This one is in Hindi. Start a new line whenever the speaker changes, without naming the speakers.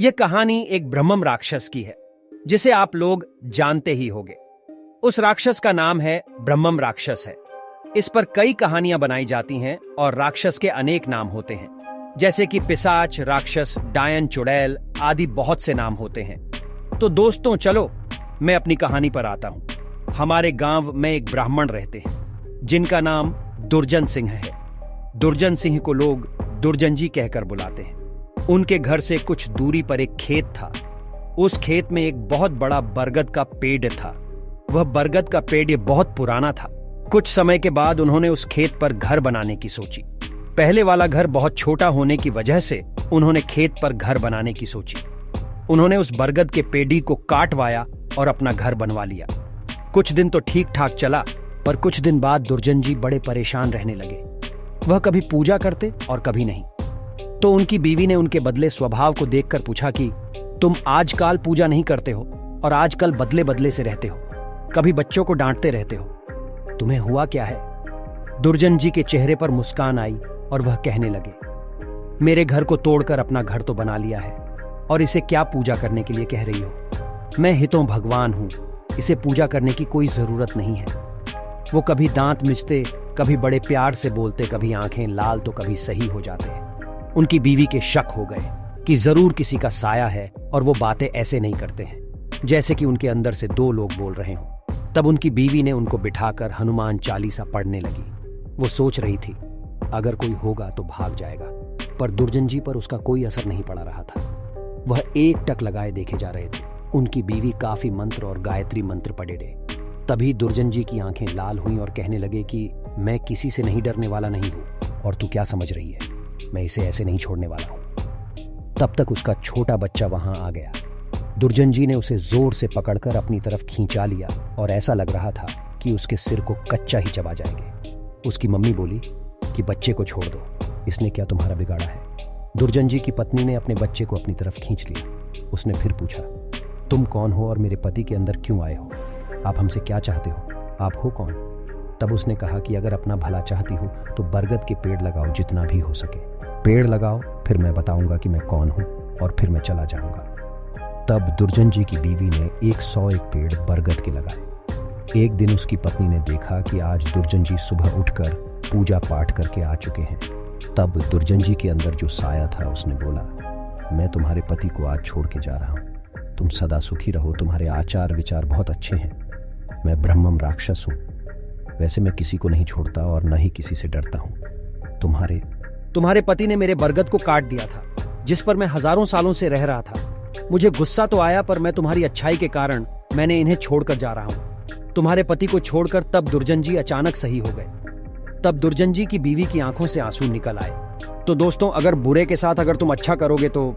यह कहानी एक ब्रह्मम राक्षस की है जिसे आप लोग जानते ही होंगे। उस राक्षस का नाम है ब्रह्मम राक्षस है। इस पर कई कहानियां बनाई जाती हैं और राक्षस के अनेक नाम होते हैं, जैसे कि पिशाच, राक्षस, डायन, चुड़ैल आदि बहुत से नाम होते हैं। तो दोस्तों चलो मैं अपनी कहानी पर आता हूं। हमारे गांव में एक ब्राह्मण रहते हैं जिनका नाम दुर्जन सिंह है। दुर्जन सिंह को लोग दुर्जन जी कहकर बुलाते हैं। उनके घर से कुछ दूरी पर एक खेत था। उस खेत में एक बहुत बड़ा बरगद का पेड़ था। वह बरगद का पेड़ बहुत पुराना था। कुछ समय के बाद उन्होंने उस खेत पर घर बनाने की सोची। पहले वाला घर बहुत छोटा होने की वजह से उन्होंने खेत पर घर बनाने की सोची। उन्होंने उस बरगद के पेड़ को काटवाया और अपना घर बनवा लिया। कुछ दिन तो ठीक ठाक चला, पर कुछ दिन बाद दुर्जन जी बड़े परेशान रहने लगे। वह कभी पूजा करते और कभी नहीं। तो उनकी बीवी ने उनके बदले स्वभाव को देखकर पूछा कि तुम आजकल पूजा नहीं करते हो और आजकल बदले बदले से रहते हो, कभी बच्चों को डांटते रहते हो, तुम्हें हुआ क्या है? दुर्जन जी के चेहरे पर मुस्कान आई और वह कहने लगे, मेरे घर को तोड़कर अपना घर तो बना लिया है और इसे क्या पूजा करने के लिए कह रही हो? मैं ही तो भगवान हूं, इसे पूजा करने की कोई जरूरत नहीं है। वो कभी दांत मिचते, कभी बड़े प्यार से बोलते, कभी आंखें लाल तो कभी सही हो जाते हैं। उनकी बीवी के शक हो गए कि जरूर किसी का साया है और वो बातें ऐसे नहीं करते हैं जैसे कि उनके अंदर से दो लोग बोल रहे हों। तब उनकी बीवी ने उनको बिठाकर हनुमान चालीसा पढ़ने लगी। वो सोच रही थी अगर कोई होगा तो भाग जाएगा, पर दुर्जन जी पर उसका कोई असर नहीं पड़ा रहा था। वह एक टक लगाए देखे जा रहे थे। उनकी बीवी काफी मंत्र और गायत्री मंत्र पढ़े रहे। तभी दुर्जन जी की आंखें लाल हुई और कहने लगे कि मैं किसी से नहीं डरने वाला नहीं हूं और तू क्या समझ रही है, मैं इसे ऐसे नहीं छोड़ने वाला हूं। तब तक उसका छोटा बच्चा वहां आ गया। दुर्जन जी ने उसे जोर से पकड़कर अपनी तरफ खींचा लिया और ऐसा लग रहा था कि उसके सिर को कच्चा ही चबा जाएंगे। उसकी मम्मी बोली कि बच्चे को छोड़ दो, इसने क्या तुम्हारा बिगाड़ा है? दुर्जन जी की पत्नी ने अपने बच्चे को अपनी तरफ खींच लिया। उसने फिर पूछा, तुम कौन हो और मेरे पति के अंदर क्यों आए हो? आप हमसे क्या चाहते हो? आप हो कौन? तब उसने कहा कि अगर अपना भला चाहती हो तो बरगद के पेड़ लगाओ, जितना भी हो सके पेड़ लगाओ, फिर मैं बताऊंगा कि मैं कौन हूं और फिर मैं चला जाऊंगा। तब दुर्जन जी की बीवी ने 101 पेड़ बरगद के लगाए। एक दिन उसकी पत्नी ने देखा कि आज दुर्जन जी सुबह उठकर पूजा पाठ करके आ चुके हैं। तब दुर्जन जी के अंदर जो साया था उसने बोला, मैं तुम्हारे पति को आज छोड़ के जा रहा हूं। तुम सदा सुखी रहो, तुम्हारे आचार विचार बहुत अच्छे हैं। मैं ब्रह्मम राक्षस हूं। वैसे मैं किसी को नहीं छोड़ता और न ही किसी से डरता हूं। तुम्हारे पति ने मेरे बरगद को काट दिया था, जिस पर मैं हजारों सालों से रह रहा था। मुझे गुस्सा तो आया, पर मैं तुम्हारी अच्छाई के कारण मैंने इन्हें छोड़कर जा रहा हूं। तुम्हारे पति को छोड़कर तब दुर्जन जी अचानक सही हो गए। तब दुर्जन जी की बीवी की आंखों से आंसू निकल आए। तो दोस्तों, अगर बुरे के साथ अगर तुम अच्छा करोगे तो